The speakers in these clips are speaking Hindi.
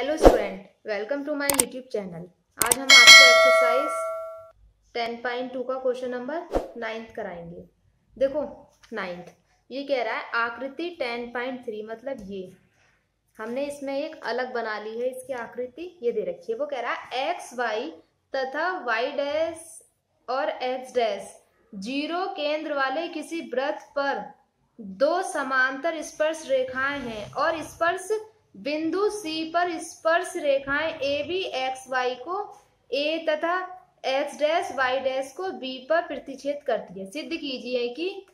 Hello student, welcome to my YouTube channel. आज हम आपको एक्सरसाइज 10.2 का क्वेश्चन नंबर 9 कराएंगे। देखो 9 ये कह रहा है आकृति 10.3 मतलब ये हमने इसमें एक अलग बना ली है। इसकी आकृति ये दे रखी है। वो कह रहा है एक्स वाई तथा वाई डैश और एक्स डैश जीरो केंद्र वाले किसी वृत्त पर दो समांतर स्पर्श रेखाएं हैं और स्पर्श बिंदु C पर स्पर्श रेखाएं ए बी एक्स वाई को A तथा एक्स डैश वाई डैश को B पर प्रतिच्छेद करती है। सिद्ध कीजिए कि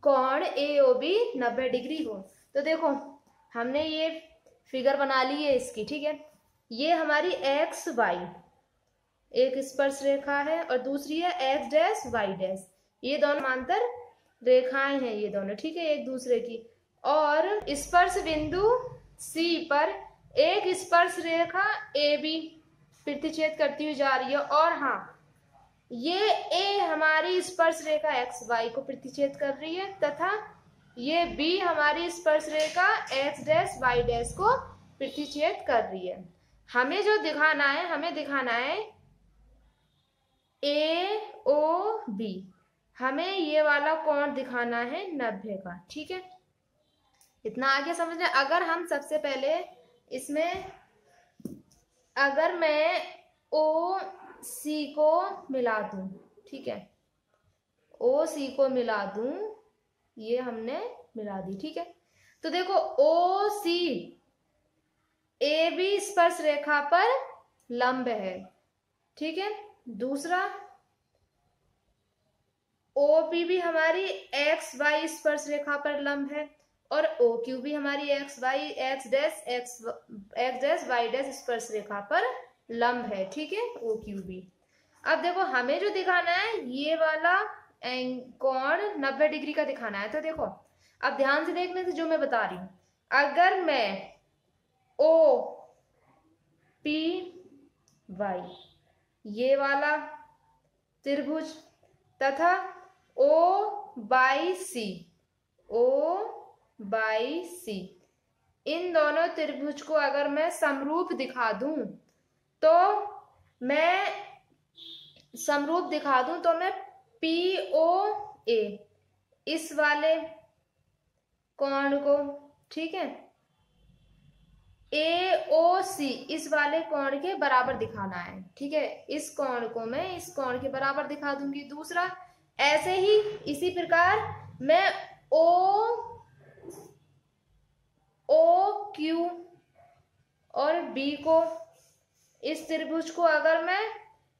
कोण AOB 90 डिग्री हो। तो देखो हमने ये फिगर बना ली है इसकी, ठीक है। ये हमारी एक्स वाई एक स्पर्श रेखा है और दूसरी है एक्स डैश वाई डैश। ये दोनों समांतर रेखाएं हैं, ये दोनों, ठीक है, एक दूसरे की। और स्पर्श बिंदु C पर एक स्पर्श रेखा AB प्रतिच्छेद करती हुई जा रही है और हाँ, ये A हमारी स्पर्श रेखा XY को प्रतिच्छेद कर रही है तथा ये B हमारी स्पर्श रेखा X डैश Y डैश को प्रतिच्छेद कर रही है। हमें जो दिखाना है, हमें दिखाना है AOB, हमें ये वाला कोण दिखाना है 90 का, ठीक है। इतना आगे समझ लें। अगर हम सबसे पहले इसमें अगर मैं OC को मिला दूं, ठीक है, OC को मिला दूं, ये हमने मिला दी, ठीक है। तो देखो OC AB स्पर्श रेखा पर लंब है, ठीक है। दूसरा OP भी हमारी XY स्पर्श रेखा पर लंब है और OQ भी हमारी एक्स डैश वाई डैश स्पर्श रेखा पर लंब है, ठीक है, OQ भी। अब देखो हमें जो दिखाना है ये वाला कोण 90 डिग्री का दिखाना है। तो देखो अब ध्यान से देखने से जो मैं बता रही हूं, अगर मैं OPY ये वाला त्रिभुज तथा OBC इन दोनों त्रिभुज को अगर मैं समरूप दिखा दूं तो मैं POA इस वाले कोण को, ठीक है, AOC इस वाले कोण के बराबर दिखाना है, ठीक है। इस कोण को मैं इस कोण के बराबर दिखा दूंगी। दूसरा ऐसे ही इसी प्रकार मैं OQ और B को, इस त्रिभुज को अगर मैं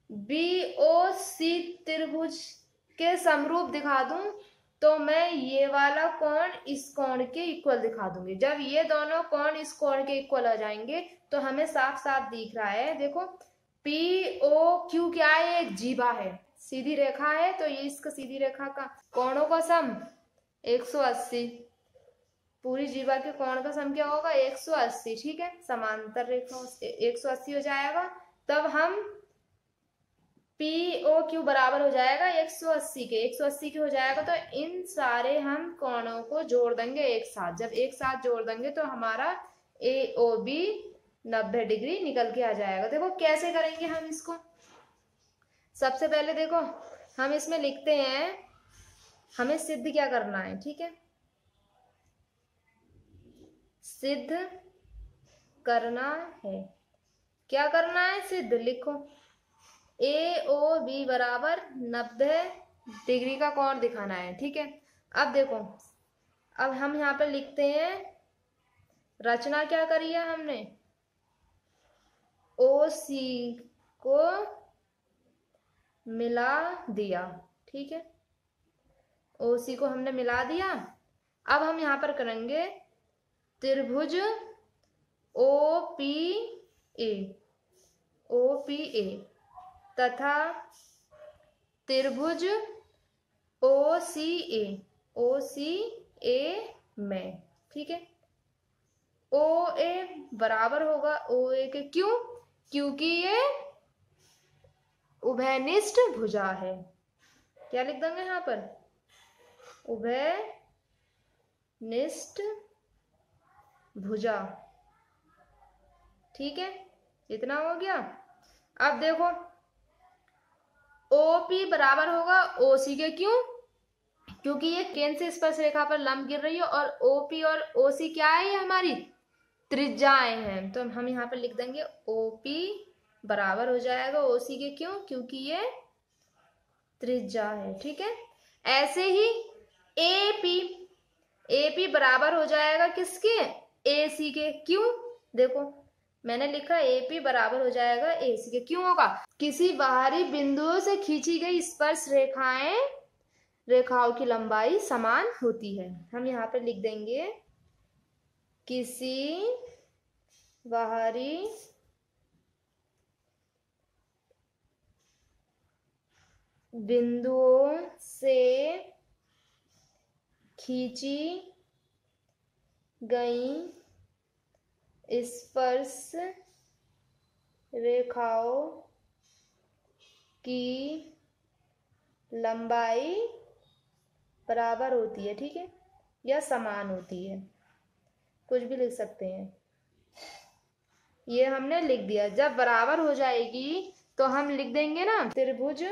BOC त्रिभुज के समरूप दिखा दूं तो मैं ये वाला कोण इस कोण के इक्वल दिखा दूंगी। जब ये दोनों कोण इस कोण के इक्वल हो जाएंगे तो हमें साफ साफ दिख रहा है। देखो POQ क्या है, एक जीवा है, सीधी रेखा है। तो ये इसका सीधी रेखा का कोणों का सम 180, पूरी जीवा के कोण का सम क्या होगा 180, ठीक है। समांतर रेखा 180 हो जाएगा। तब हम POQ बराबर हो जाएगा 180 के, 180 के हो जाएगा। तो इन सारे हम कोणों को जोड़ देंगे एक साथ। जब एक साथ जोड़ देंगे तो हमारा AOB 90 डिग्री निकल के आ जाएगा। देखो कैसे करेंगे हम इसको। सबसे पहले देखो हम इसमें लिखते हैं, हमें सिद्ध क्या करना है, ठीक है। सिद्ध करना है, क्या करना है, सिद्ध लिखो। AOB बराबर 90 डिग्री का कोण दिखाना है, ठीक है। अब देखो, अब हम यहाँ पर लिखते हैं, रचना क्या करी है हमने, OC को मिला दिया, ठीक है। OC को हमने मिला दिया। अब हम यहाँ पर करेंगे त्रिभुज OPA तथा त्रिभुज OCA में, ठीक है। OA बराबर होगा OA के, क्यों, क्योंकि ये उभयनिष्ठ भुजा है। क्या लिख देंगे यहाँ पर, उभयनिष्ठ भुजा, ठीक है, इतना हो गया। अब देखो OP बराबर होगा OC के, क्यों? क्योंकि ये केंद्र से स्पर्श रेखा पर लंब गिर रही है और OP और OC क्या है, ये हमारी त्रिज्याएं हैं। तो हम यहाँ पर लिख देंगे OP बराबर हो जाएगा OC के, क्यों? क्योंकि ये त्रिज्या है। ठीक है, ऐसे ही AP बराबर हो जाएगा किसके? AC के, क्यों? देखो मैंने लिखा AP बराबर हो जाएगा AC के, क्यों होगा? किसी बाहरी बिंदुओं से खींची गई स्पर्श रेखाओं की लंबाई समान होती है। हम यहाँ पे लिख देंगे किसी बाहरी बिंदुओं से खींची गई स्पर्श रेखाओं की लंबाई बराबर होती है। ठीक है, या समान होती है, कुछ भी लिख सकते हैं। ये हमने लिख दिया। जब बराबर हो जाएगी तो हम लिख देंगे ना, त्रिभुज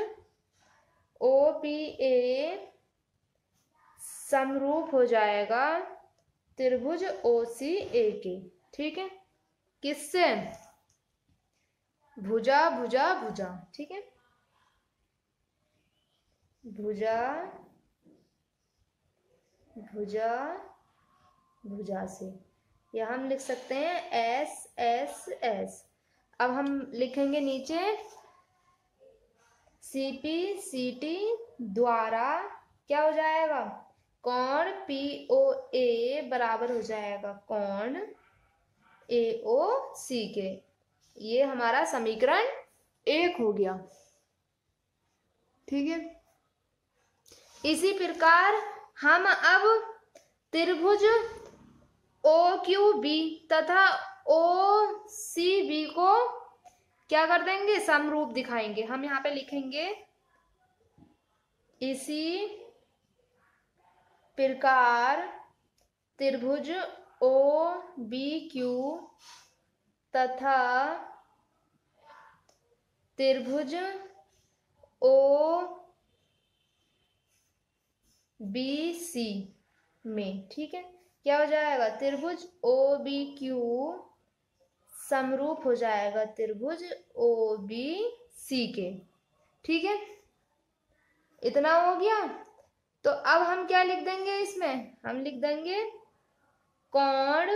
OPA समरूप हो जाएगा त्रिभुज OCA के। ठीक है, किससे? भुजा भुजा भुजा। ठीक है, भुजा भुजा भुजा से, या हम लिख सकते हैं SSS। अब हम लिखेंगे नीचे CPCT द्वारा क्या हो जाएगा? कोण POA बराबर हो जाएगा कोण AOC के। ये हमारा समीकरण 1 हो गया। ठीक है, इसी प्रकार हम अब त्रिभुज OQB तथा OCB को क्या कर देंगे? समरूप दिखाएंगे। हम यहाँ पे लिखेंगे इसी प्रकार त्रिभुज OBQ तथा त्रिभुज OBC में, ठीक है, क्या हो जाएगा? त्रिभुज OBQ समरूप हो जाएगा त्रिभुज OBC के। ठीक है, इतना हो गया। तो अब हम क्या लिख देंगे इसमें? हम लिख देंगे कोण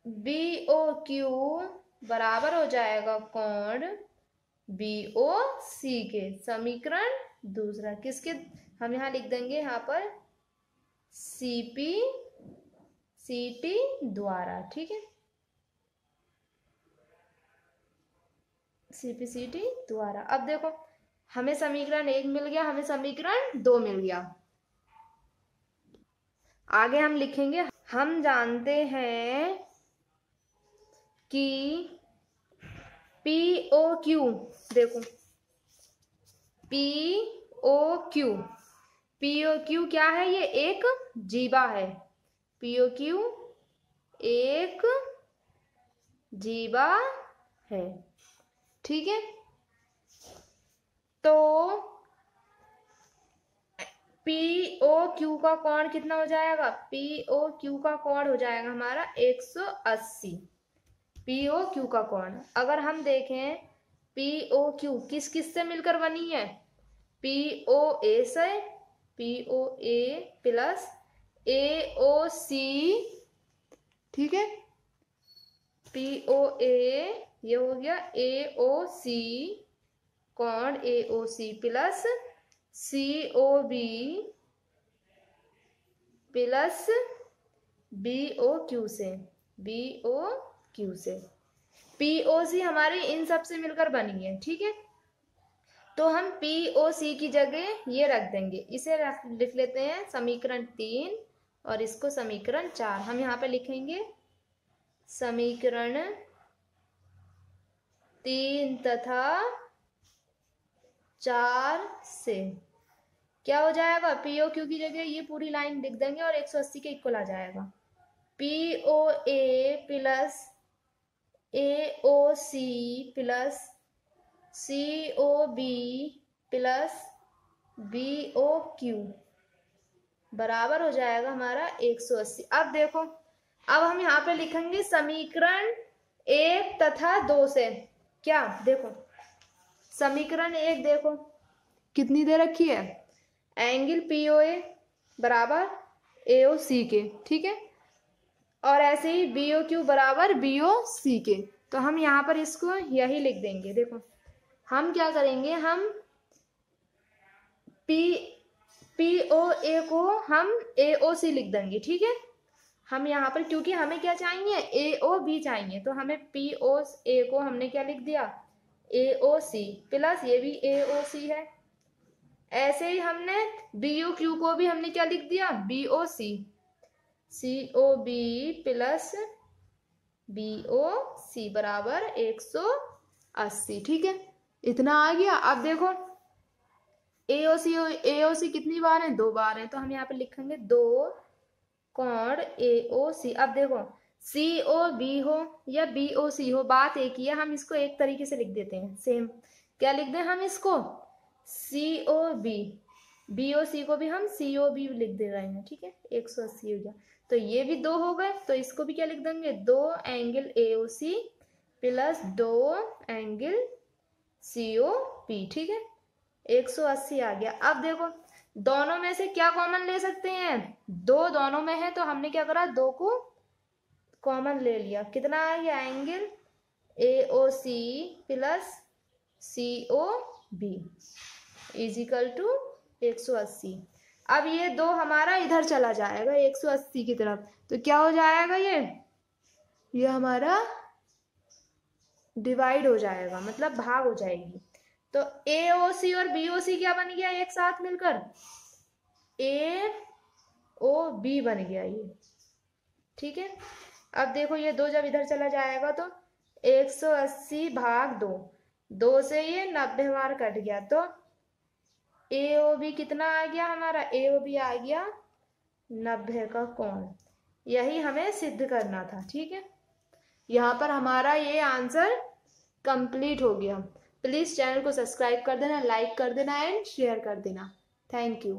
BOQ बराबर हो जाएगा कोण BOC के। समीकरण दूसरा किसके? हम यहाँ लिख देंगे यहाँ पर CPCT द्वारा। ठीक है, CPCT द्वारा। अब देखो हमें समीकरण 1 मिल गया, हमें समीकरण 2 मिल गया। आगे हम लिखेंगे, हम जानते हैं कि POQ, देखो POQ क्या है? ये एक जीवा है। POQ एक जीवा है। ठीक है, तो POQ का कोण कितना हो जाएगा? POQ का कोण हो जाएगा हमारा 180। POQ का कोण अगर हम देखें, POQ किस किस से मिलकर बनी है? POA से, POA प्लस AOC। ठीक है, POA ये हो गया AOC, कोण AOC plus COB plus BOQ से, BOQ से। POC हमारी इन सब से मिलकर बनी है। ठीक है, तो हम POC की जगह ये रख देंगे, इसे लिख लेते हैं समीकरण 3 और इसको समीकरण 4। हम यहाँ पे लिखेंगे समीकरण 3 तथा 4 से क्या हो जाएगा? POQ की जगह ये पूरी लाइन लिख देंगे और 180 के इक्वल आ जाएगा। POA plus AOC plus COB plus BOQ बराबर हो जाएगा हमारा 180। अब देखो, अब हम यहाँ पे लिखेंगे समीकरण 1 तथा 2 से। क्या देखो, समीकरण 1 देखो कितनी दे रखी है, एंगल POA बराबर AOC के, ठीक है, और ऐसे ही BOQ बराबर BOC के। तो हम यहाँ पर इसको यही लिख देंगे। देखो हम क्या करेंगे, हम POA को हम AOC लिख देंगे, ठीक है। हम यहाँ पर क्योंकि हमें क्या चाहिए, AOB चाहिए, तो हमें POA को हमने क्या लिख दिया, AOC प्लस ये भी AOC है। ऐसे ही हमने BOQ को भी हमने क्या लिख दिया, BOC, COB प्लस BOC बराबर 180, ठीक है, इतना आ गया। अब देखो AOC कितनी बार है, 2 बार है, तो हम यहाँ पे लिखेंगे 2 कोण AOC। अब देखो COB हो या BOC हो, बात एक ही है, हम इसको एक तरीके से लिख देते हैं, सेम। क्या लिख दें हम इसको, COB, BOC को भी हम COB लिख दे रहे हैं, ठीक है, 180 हो गया। तो ये भी 2 हो गए, तो इसको भी क्या लिख देंगे, 2 angle AOC plus 2 angle COP, ठीक है, 180 आ गया। अब देखो दोनों में से क्या कॉमन ले सकते हैं, 2 दोनों में है, तो हमने क्या करा, 2 को कॉमन ले लिया। कितना आ गया, angle AOC plus COB is equal to 180। अब ये 2 हमारा इधर चला जाएगा 180 की तरफ, तो क्या हो जाएगा, ये हमारा डिवाइड हो जाएगा, मतलब भाग हो जाएगी। तो AOC और BOC क्या बन गया, एक साथ मिलकर AOB बन गया ये, ठीक है। अब देखो ये 2 जब इधर चला जाएगा तो 180 भाग 2, 2 से ये 90 बार कट गया, तो AOB कितना आ गया हमारा, AOB आ गया 90 का कोण। यही हमें सिद्ध करना था, ठीक है। यहाँ पर हमारा ये आंसर कंप्लीट हो गया। प्लीज चैनल को सब्सक्राइब कर देना, लाइक कर देना एंड शेयर कर देना। Thank you.